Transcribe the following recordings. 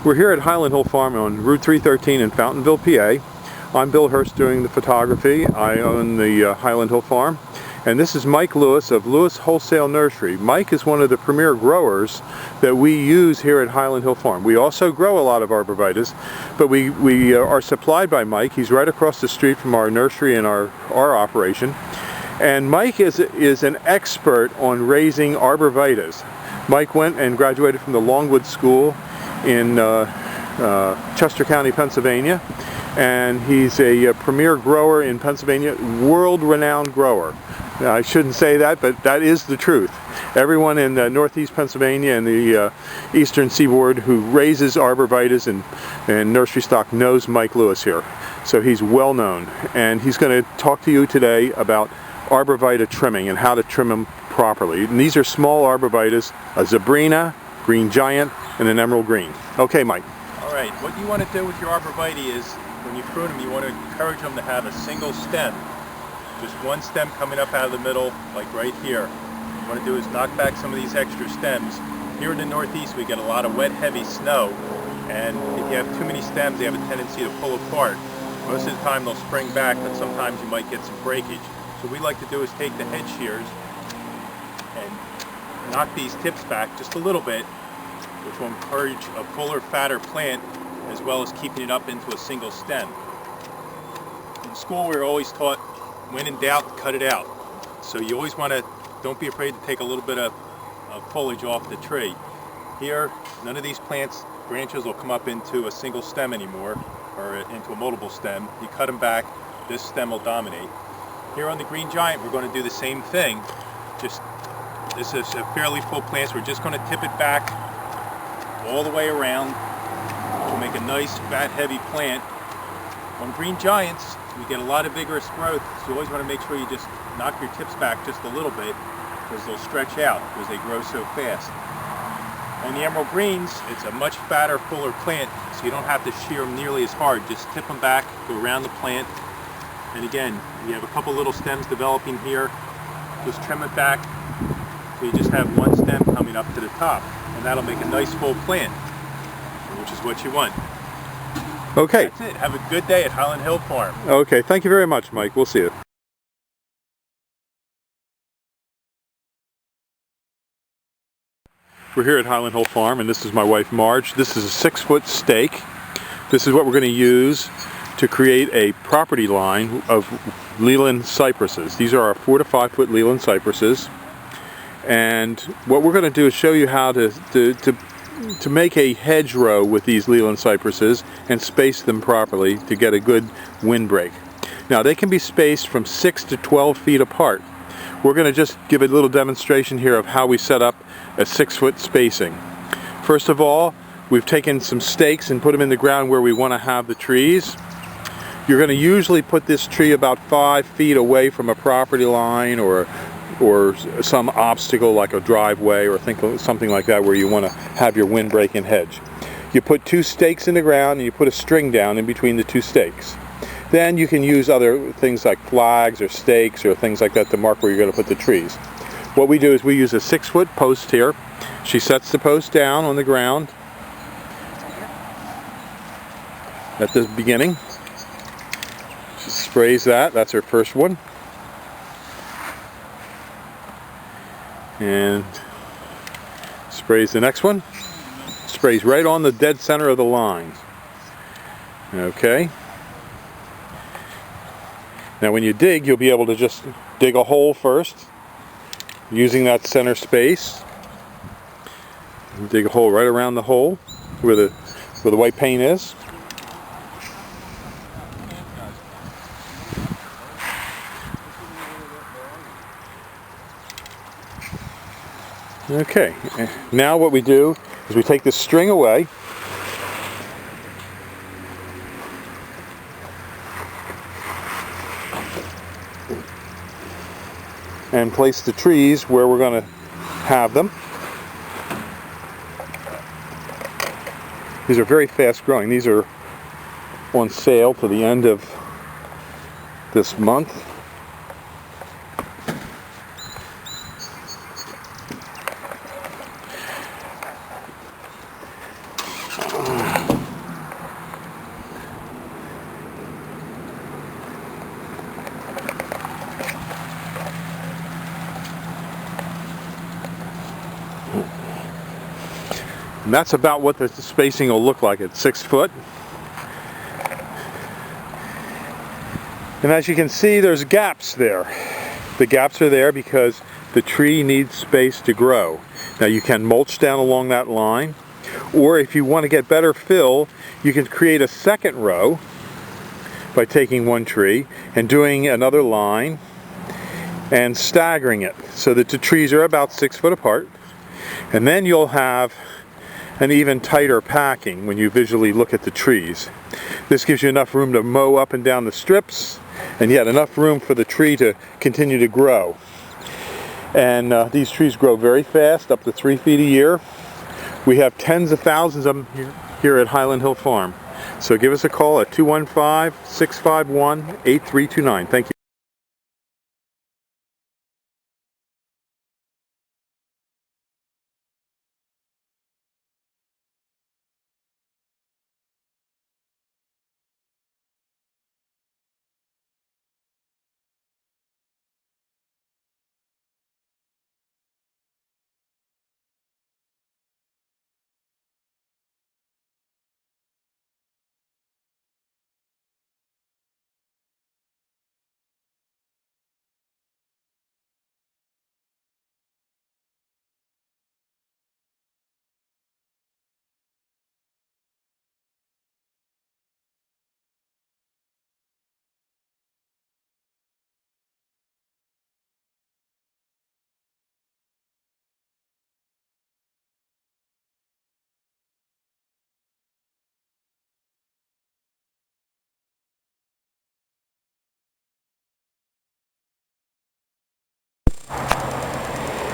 We're here at Highland Hill Farm on Route 313 in Fountainville, PA. I'm Bill Hurst doing the photography. I own the Highland Hill Farm. And this is Mike Lewis of Lewis Wholesale Nursery. Mike is one of the premier growers that we use here at Highland Hill Farm. We also grow a lot of arborvitaes, but we are supplied by Mike. He's right across the street from our nursery and our operation. And Mike is an expert on raising arborvitaes. Mike went and graduated from the Longwood School in Chester County, Pennsylvania, and he's a premier grower in Pennsylvania, world-renowned grower. Now, I shouldn't say that, but that is the truth. Everyone in northeast Pennsylvania and the eastern seaboard who raises arborvitaes and nursery stock knows Mike Lewis here. So he's well known, and he's going to talk to you today about arborvitae trimming and how to trim them properly. And these are small arborvitaes, a Zebrina, green giant, and an emerald green. Okay, Mike. All right, what you want to do with your arborvitae is, when you prune them, you want to encourage them to have a single stem. Just one stem coming up out of the middle, like right here. What you want to do is knock back some of these extra stems. Here in the Northeast, we get a lot of wet, heavy snow, and if you have too many stems, they have a tendency to pull apart. Most of the time, they'll spring back, but sometimes you might get some breakage. So what we like to do is take the head shears and knock these tips back just a little bit, which will encourage a fuller, fatter plant, as well as keeping it up into a single stem. In school, we were always taught, when in doubt, cut it out. So you always want to, don't be afraid to take a little bit of foliage off the tree. Here, none of these plants, branches will come up into a single stem anymore, or into a multiple stem. You cut them back, this stem will dominate. Here on the green giant, we're going to do the same thing. Just, this is a fairly full plant, so we're just going to tip it back all the way around to make a nice, fat, heavy plant. On green giants, we get a lot of vigorous growth, so you always want to make sure you just knock your tips back just a little bit, because they'll stretch out because they grow so fast. On the emerald greens, it's a much fatter, fuller plant, so you don't have to shear them nearly as hard. Just tip them back, go around the plant, and again, you have a couple little stems developing here. Just trim it back, so you just have one stem coming up to the top, and that'll make a nice full plant, which is what you want. Okay. That's it. Have a good day at Highland Hill Farm. Okay, thank you very much, Mike. We'll see you. We're here at Highland Hill Farm, and this is my wife Marge. This is a 6-foot stake. This is what we're going to use to create a property line of Leland cypresses. These are our 4 to 5 foot Leland cypresses. And what we're going to do is show you how to make a hedgerow with these Leland cypresses and space them properly to get a good windbreak. Now, they can be spaced from 6 to 12 feet apart. We're going to just give a little demonstration here of how we set up a 6-foot spacing. First of all, we've taken some stakes and put them in the ground where we want to have the trees. You're going to usually put this tree about 5 feet away from a property line or some obstacle like a driveway or something like that where you want to have your windbreak and hedge. You put 2 stakes in the ground and you put a string down in between the 2 stakes. Then you can use other things like flags or stakes or things like that to mark where you're going to put the trees. What we do is we use a 6-foot post here. She sets the post down on the ground at the beginning. She sprays that. That's her first one. And sprays the next one. Sprays right on the dead center of the lines. Okay. Now when you dig, you'll be able to just dig a hole first using that center space. Dig a hole right around the hole where the white paint is. Okay, now what we do is we take this string away and place the trees where we're going to have them. These are very fast growing. These are on sale to the end of this month. And that's about what the spacing will look like at 6 foot. And as you can see, there's gaps there. The gaps are there because the tree needs space to grow. Now you can mulch down along that line, or if you want to get better fill, you can create a second row by taking one tree and doing another line and staggering it so that the trees are about 6 foot apart. And then you'll have an even tighter packing when you visually look at the trees. This gives you enough room to mow up and down the strips, and yet enough room for the tree to continue to grow. And these trees grow very fast, up to 3 feet a year. We have tens of thousands of them here at Highland Hill Farm. So give us a call at 215-651-8329. Thank you.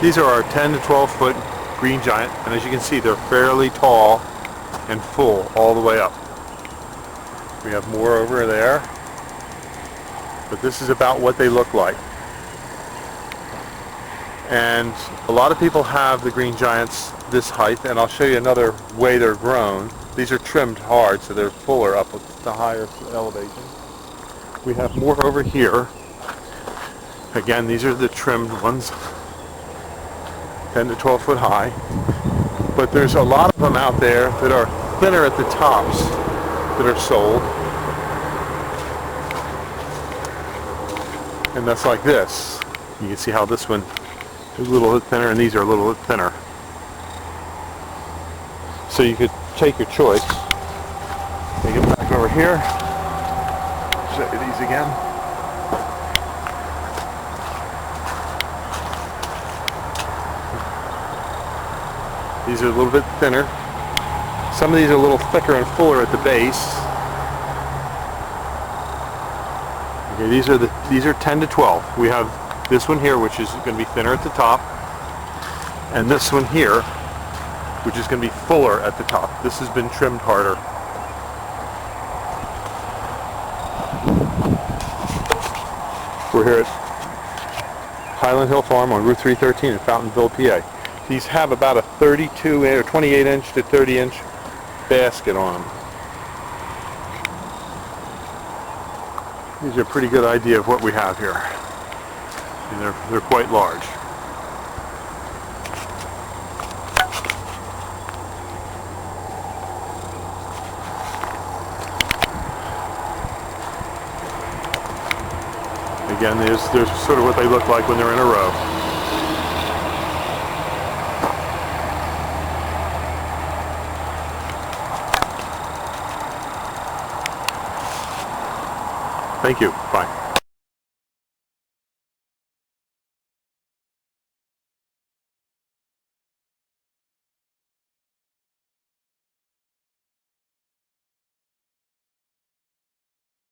These are our 10 to 12 foot green giant, and as you can see, they're fairly tall and full all the way up. We have more over there, but this is about what they look like. And a lot of people have the green giants this height, and I'll show you another way they're grown. These are trimmed hard, so they're fuller up at the higher elevation. We have more over here. Again, these are the trimmed ones, 10 to 12 foot high. But there's a lot of them out there that are thinner at the tops that are sold. And that's like this. You can see how this one is a little bit thinner and these are a little bit thinner. So you could take your choice. Take it back over here. Show you these again. These are a little bit thinner. Some of these are a little thicker and fuller at the base. Okay, these are 10 to 12. We have this one here, which is going to be thinner at the top, and this one here, which is going to be fuller at the top. This has been trimmed harder. We're here at Highland Hill Farm on Route 313 in Fountainville, PA. These have about a 32 or 28 inch to 30 inch basket on them. These are a pretty good idea of what we have here. And they're quite large. Again, there's sort of what they look like when they're in a row. Thank you. Bye.